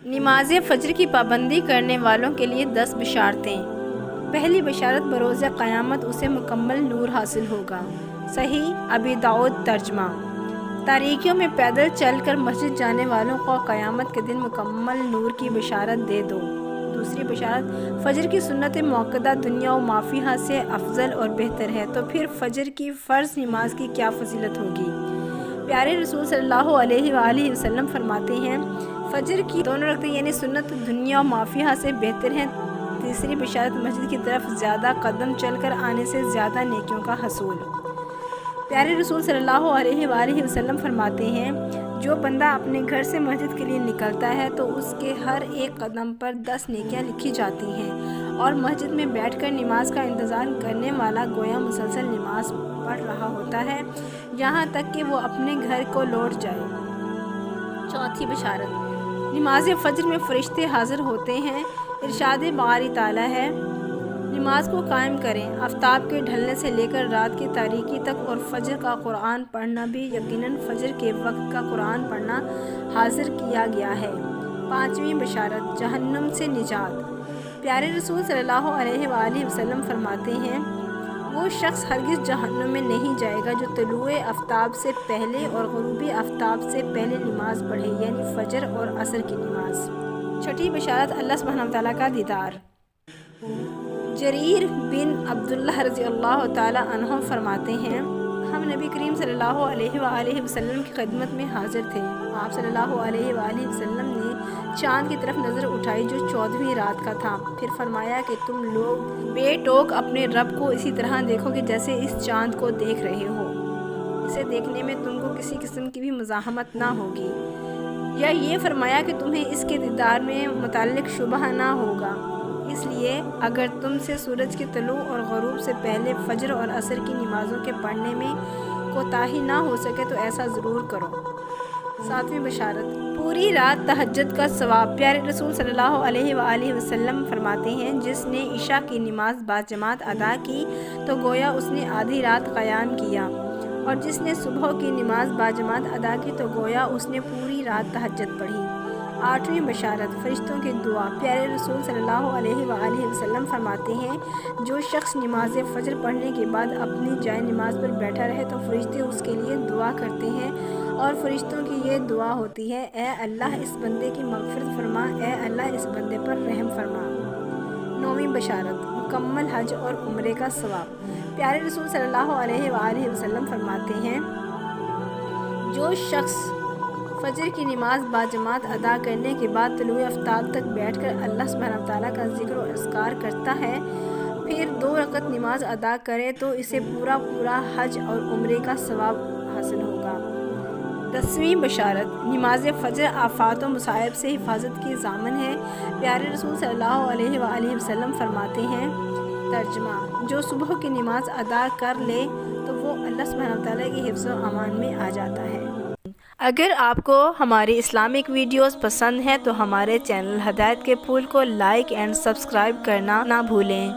نماز فجر کی پابندی کرنے والوں کے لیے 10 بشارتیں۔ پہلی بشارت، بروز قیامت اسے مکمل نور حاصل ہوگا۔ صحیح ابی داؤد ترجمہ۔ تاریکیوں میں پیدل چل کر مسجد جانے والوں کو قیامت کے دن مکمل نور کی بشارت دے دو۔ دوسری بشارت، فجر کی سنت موقدہ دنیا و مافیہا سے افضل اور بہتر ہے، تو پھر فجر کی فرض نماز کی کیا فضیلت ہوگی۔ پیارے رسول صلی اللہ علیہ وآلہ وسلم فرماتے ہیں، فجر کی دونوں رکعتیں یعنی سنت دنیا و مافیہا سے بہتر ہیں۔ تیسری بشارت، مسجد کی طرف زیادہ قدم چل کر آنے سے زیادہ نیکیوں کا حصول۔ پیارے رسول صلی اللہ علیہ وآلہ وسلم فرماتے ہیں، جو بندہ اپنے گھر سے مسجد کے لیے نکلتا ہے تو اس کے ہر ایک قدم پر 10 نیکیاں لکھی جاتی ہیں، اور مسجد میں بیٹھ کر نماز کا انتظار کرنے والا گویا مسلسل نماز پڑھ رہا ہوتا ہے یہاں تک کہ وہ اپنے گھر کو لوٹ جائے۔ چوتھی بشارت، نماز فجر میں فرشتے حاضر ہوتے ہیں۔ ارشاد باری تعالیٰ ہے، نماز کو قائم کریں، آفتاب کے ڈھلنے سے لے کر رات کی تاریکی تک، اور فجر کا قرآن پڑھنا بھی، یقیناً فجر کے وقت کا قرآن پڑھنا حاضر کیا گیا ہے۔ پانچویں بشارت، جہنم سے نجات۔ پیارے رسول صلی اللہ علیہ وآلہ وسلم فرماتے ہیں، وہ شخص ہرگز جہنم میں نہیں جائے گا جو طلوع آفتاب سے پہلے اور غروب آفتاب سے پہلے نماز پڑھے، یعنی فجر اور عصر کی نماز۔ چھٹی بشارت، اللہ سبحانہ وتعالیٰ کا دیدار۔ جریر بن عبداللہ رضی اللہ تعالیٰ عنہ فرماتے ہیں، ہم نبی کریم صلی اللہ علیہ وآلہ وسلم کی خدمت میں حاضر تھے۔ آپ صلی اللہ علیہ وآلہ وسلم نے چاند کی طرف نظر اٹھائی جو 14ویں رات کا تھا، پھر فرمایا کہ تم لوگ بے ٹوک اپنے رب کو اسی طرح دیکھو کہ جیسے اس چاند کو دیکھ رہے ہو۔ اسے دیکھنے میں تم کو کسی قسم کی بھی مزاحمت نہ ہوگی، یا یہ فرمایا کہ تمہیں اس کے دیدار میں متعلق شبہ نہ ہوگا۔ اس لیے اگر تم سے سورج کے طلوع اور غروب سے پہلے فجر اور عصر کی نمازوں کے پڑھنے میں کوتاہی نہ ہو سکے تو ایسا ضرور کرو۔ ساتویں بشارت، پوری رات تہجد کا ثواب۔ پیارے رسول صلی اللہ علیہ وآلہ وسلم فرماتے ہیں، جس نے عشاء کی نماز باجماعت ادا کی تو گویا اس نے آدھی رات قیام کیا، اور جس نے صبح کی نماز باجماعت ادا کی تو گویا اس نے پوری رات تہجد پڑھی۔ آٹھویں بشارت، فرشتوں کی دعا۔ پیارے رسول صلی اللہ علیہ وآلہ وسلم فرماتے ہیں، جو شخص نماز فجر پڑھنے کے بعد اپنی جائے نماز پر بیٹھا رہے تو فرشتے اس کے لیے دعا کرتے ہیں، اور فرشتوں کی یہ دعا ہوتی ہے، اے اللہ اس بندے کی مغفرت فرما، اے اللہ اس بندے پر رحم فرما۔ نویں بشارت، مکمل حج اور عمرے کا ثواب۔ پیارے رسول صلی اللہ علیہ وآلہ وسلم فرماتے ہیں، جو شخص فجر کی نماز باجماعت ادا کرنے کے بعد طلوع آفتاب تک بیٹھ کر اللہ سبحانہ وتعالیٰ کا ذکر و اذکار کرتا ہے، پھر 2 رکعت نماز ادا کرے تو اسے پورا حج اور عمرے کا ثواب حاصل ہوگا۔ 10ویں بشارت، نماز فجر آفات و مصائب سے حفاظت کی ضامن ہے۔ پیارے رسول صلی اللہ علیہ وآلہ وسلم فرماتے ہیں، ترجمہ، جو صبح کی نماز ادا کر لے تو وہ اللہ سبحانہ وتعالیٰ کی حفظ و امان میں آ جاتا ہے۔ اگر آپ کو ہماری اسلامک ویڈیوز پسند ہیں تو ہمارے چینل ہدایت کے پھول کو لائک اینڈ سبسکرائب کرنا نہ بھولیں۔